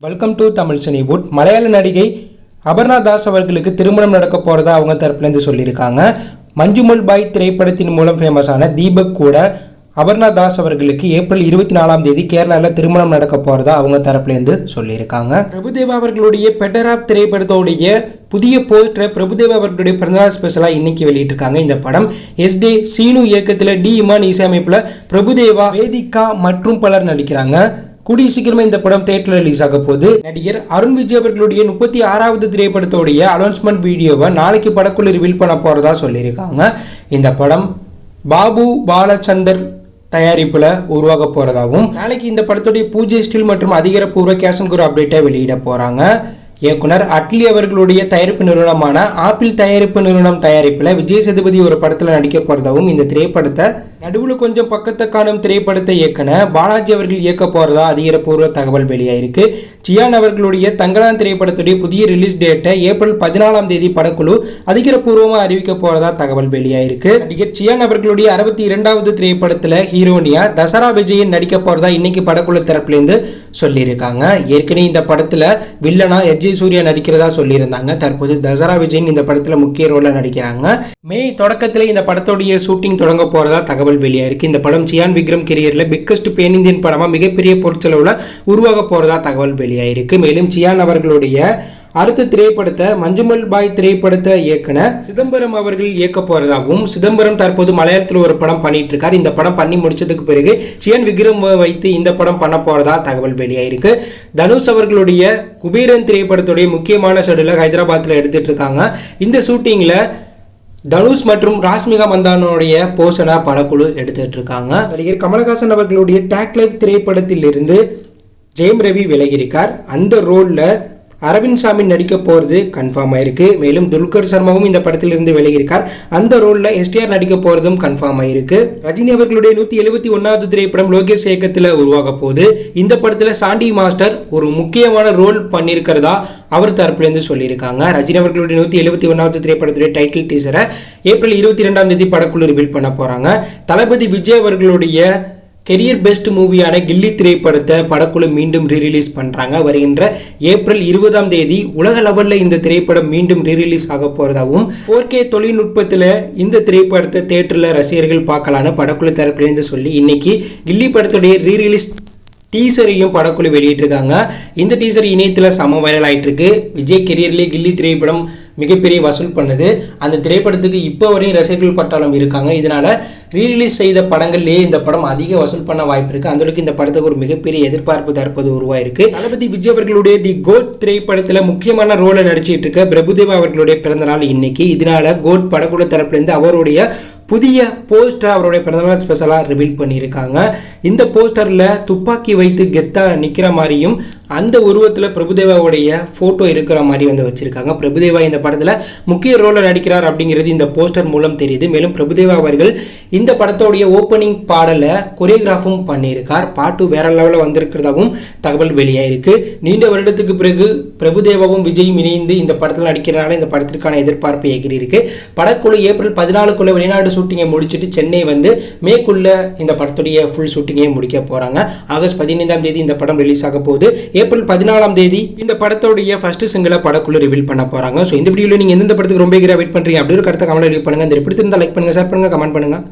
Welcome to Tamil Cinewood. மலையாள நடிகை அபர்ணா தாஸ் அவர்களுக்கு திருமணம் நடக்க போகிறதா அவங்க தரப்புலேருந்து சொல்லியிருக்காங்க. மஞ்சுமல் பாய் திரைப்படத்தின் மூலம் ஃபேமஸான தீபக் கூட அபர்ணா தாஸ் அவர்களுக்கு ஏப்ரல் 24 கேரளாவில் திருமணம் நடக்க போகிறதா அவங்க தரப்புலேருந்து சொல்லியிருக்காங்க. பிரபுதேவா அவர்களுடைய பெட்டர் ஆப் திரைப்படத்தோடைய புதிய போஸ்டரை பிரபுதேவா அவர்களுடைய பிறந்தநாள் ஸ்பெஷலாக இன்னைக்கு வெளியிட்டிருக்காங்க. இந்த படம் எஸ்டே சீனு இயக்கத்தில் டி இமான் இசையமைப்பில் பிரபுதேவா, வேதிகா மற்றும் பலர் நடிக்கிறாங்க. கூடிய சீக்கிரமே இந்த படம் தியேட்டரில் ரிலீஸ் ஆக போகுது. நடிகர் அருண் விஜய் அவர்களுடைய 36வது திரைப்படத்தோடைய அனௌன்ஸ்மெண்ட் வீடியோவை நாளைக்கு படக்குழு ரிவீல் பண்ண போகிறதா சொல்லியிருக்காங்க. இந்த படம் பாபு பாலச்சந்தர் தயாரிப்பில் உருவாக போகிறதாகவும் நாளைக்கு இந்த படத்துடைய பூஜை ஸ்டில் மற்றும் அதிகாரப்பூர்வ கேஷன் குரு அப்டேட்டை வெளியிட போகிறாங்க. இயக்குனர் அட்லி அவர்களுடைய தயாரிப்பு நிறுவனமான ஆப்பிள் தயாரிப்பு நிறுவனம் தயாரிப்பில் விஜய் சேதுபதி ஒரு படத்தில் நடிக்க போகிறதாகவும் இந்த திரைப்படத்தை நடுவில் கொஞ்சம் பக்கத்தை காணும் திரைப்படத்தை இயக்குன பாலாஜி அவர்கள் இயக்க போகிறதா அதிகாரப்பூர்வ தகவல் வெளியாயிருக்கு. சியான் அவர்களுடைய தங்கலான் திரைப்படத்துடைய புதிய ரிலீஸ் டேட்டை ஏப்ரல் 14 படக்குழு அதிகாரப்பூர்வமாக அறிவிக்க போகிறதா தகவல் வெளியாயிருக்கு. நடிகர் சியான் அவர்களுடைய 62வது திரைப்படத்தில் ஹீரோனியா தசரா விஜயன் நடிக்க போகிறதா இன்னைக்கு படக்குழு தரப்புலேருந்து சொல்லியிருக்காங்க. ஏற்கனவே இந்த படத்தில் வில்லனா சூர்யா நடிக்கிறதா சொல்லியிருந்தாங்க. தற்போது தசரா விஜயன் இந்த படத்தில் முக்கிய ரோலில் நடிக்கிறாங்க. மே தொடக்கத்தில் இந்த படத்துடைய ஷூட்டிங் தொடங்க போகிறதா தகவல் வெளியாயிருக்கு. இந்த படம் சியான் விக்ரம் கெரியரில் பிக்கஸ்ட் பேன் இந்தியன் படமாக மிகப்பெரிய பொருட்செலவில் உருவாக போகிறதா தகவல் வெளியாயிருக்கு. மேலும் சியான் அவர்களுடைய அடுத்த திரைப்படத்தை மஞ்சுமல் பாய் திரைப்படத்தை இயக்குன சிதம்பரம் அவர்கள் இயக்க போறதாகவும், சிதம்பரம் தற்போது மலையாளத்தில் ஒரு படம் பண்ணிட்டு இருக்காரு. இந்த படம் பண்ணி முடிச்சதுக்கு பிறகு சியான் விக்ரம் வைத்து இந்த படம் பண்ண போறதா தகவல் வெளியாயிருக்கு. தனுஷ் அவர்களுடைய குபேரன் திரைப்படத்துடைய முக்கியமான ஷெட்யூலை ஹைதராபாத்தில் எடுத்துட்டு இருக்காங்க. இந்த ஷூட்டிங்ல தனுஷ் மற்றும் ராஷ்மிகா மந்தானுடைய போஷனை படக்குழு எடுத்துட்டு இருக்காங்க. நடிகர் கமலஹாசன் அவர்களுடைய டாக் லைஃப் திரைப்படத்தில் இருந்து ஜெயம் ரவி விலகியிருக்கார். அந்த ரோல்ல அரவிந்த் சாமி நடிக்க போகிறது கன்ஃபார்ம் ஆயிருக்கு. மேலும் துல்கர் சர்மாவும் இந்த படத்தில் இருந்து விலகியிருக்கார். அந்த ரோலில் எஸ்டிஆர் நடிக்க போகிறதும் கன்ஃபார்ம் ஆயிருக்கு. ரஜினி அவர்களுடைய 171வது திரைப்படம் லோகேஷ் இயக்கத்தில் உருவாக போகுது. இந்த படத்தில் சாண்டி மாஸ்டர் ஒரு முக்கியமான ரோல் பண்ணியிருக்கிறதா அவர் தரப்புலேருந்து சொல்லியிருக்காங்க. ரஜினி அவர்களுடைய 171வது திரைப்படத்துடைய டைட்டில் டீசரை ஏப்ரல் 22 படக்குழு ரிவீல் பண்ண போகிறாங்க. தளபதி விஜய் அவர்களுடைய கெரியர் பெஸ்ட் மூவியான கில்லி திரைப்படத்தை படக்குழு மீண்டும் ரீரிலீஸ் பண்ணுறாங்க. வருகின்ற ஏப்ரல் 20 உலக லெவலில் இந்த திரைப்படம் மீண்டும் ரீரிலீஸ் ஆக போகிறதாகவும் 4K தொழில்நுட்பத்தில் இந்த திரைப்படத்தை தியேட்டரில் ரசிகர்கள் பார்க்கலான்னு படக்குழு தரப்பிலிருந்து சொல்லி இன்னைக்கு கில்லி படத்துடைய ரீரிலீஸ் டீசரையும் படக்குழு வெளியிட்டிருக்காங்க. இந்த டீசர் இணையத்தில் செம வைரல் ஆகிட்டு இருக்கு. விஜய் கெரியர்லேயே கில்லி திரைப்படம் மிகப்பெரிய வசூல் பண்ணுது. அந்த திரைப்படத்துக்கு இப்போ வரையும் ரசிகர்கள் பட்டாளம் இருக்காங்க. இதனால ரீரிலீஸ் செய்த படங்கள்லேயே இந்த படம் அதிக வசூல் பண்ண வாய்ப்பு இருக்கு. அந்த அளவுக்கு இந்த படத்துக்கு ஒரு மிகப்பெரிய எதிர்பார்ப்பு தற்போது உருவாயிருக்கு. தளபதி விஜய் அவர்களுடைய தி கோட் திரைப்படத்தில் முக்கியமான ரோலை நடிச்சிட்டு இருக்க பிரபுதேவா அவர்களுடைய பிறந்தநாள் இன்னைக்கு. இதனால கோட் படக்குழு தரப்புலேருந்து அவருடைய புதிய போஸ்டர் அவருடைய பிறந்தநாள் ஸ்பெஷலாக ரிவீல் பண்ணியிருக்காங்க. இந்த போஸ்டரில் துப்பாக்கி வைத்து கெத்தா நிற்கிற மாதிரியும் அந்த உருவத்தில் பிரபுதேவாவுடைய ஃபோட்டோ இருக்கிற மாதிரி வந்து வச்சுருக்காங்க. பிரபுதேவா இந்த படத்தில் முக்கிய ரோலில் நடிக்கிறார் அப்படிங்கிறது இந்த போஸ்டர் மூலம் தெரியுது. மேலும் பிரபுதேவா அவர்கள் இந்த படத்தோடைய ஓப்பனிங் பாடலை கொரியோகிராஃபும் பண்ணியிருக்கார். பாட்டு வேற லெவலில் வந்திருக்கிறதாகவும் தகவல் வெளியாயிருக்கு. நீண்ட வருடத்துக்கு பிறகு பிரபுதேவாவும் விஜயும் இணைந்து இந்த படத்தில் நடிக்கிறனால இந்த படத்திற்கான எதிர்பார்ப்பு எகிரி இருக்கு. படக்குழு ஏப்ரல் 14 வெளிநாடு ஷூட்டிங்கை முடிச்சுட்டு சென்னை வந்து மேக்குள்ள இந்த படத்துடைய ஃபுல் ஷூட்டிங்கை முடிக்க போகிறாங்க. ஆகஸ்ட் 15 இந்த படம் ரிலீஸ் ஆக போகுது. ஏப்ரல் 14 இந்த படத்தோடைய ஃபர்ஸ்ட் சிங்கிளை படக்குழு ரிவீல் பண்ண போகிறாங்க. ஸோ இந்த வீடியோவில் நீங்கள் எந்த படத்துக்கு ரொம்ப வெயிட் பண்ணுறீங்க அப்படி ஒரு கருத்தை கமெண்ட் லீவ் பண்ணுங்கள். இந்த பிடித்திருந்தால் லைக் பண்ணுங்கள், ஷேர் பண்ணுங்கள், கமெண்ட் பண்ணுங்கள்.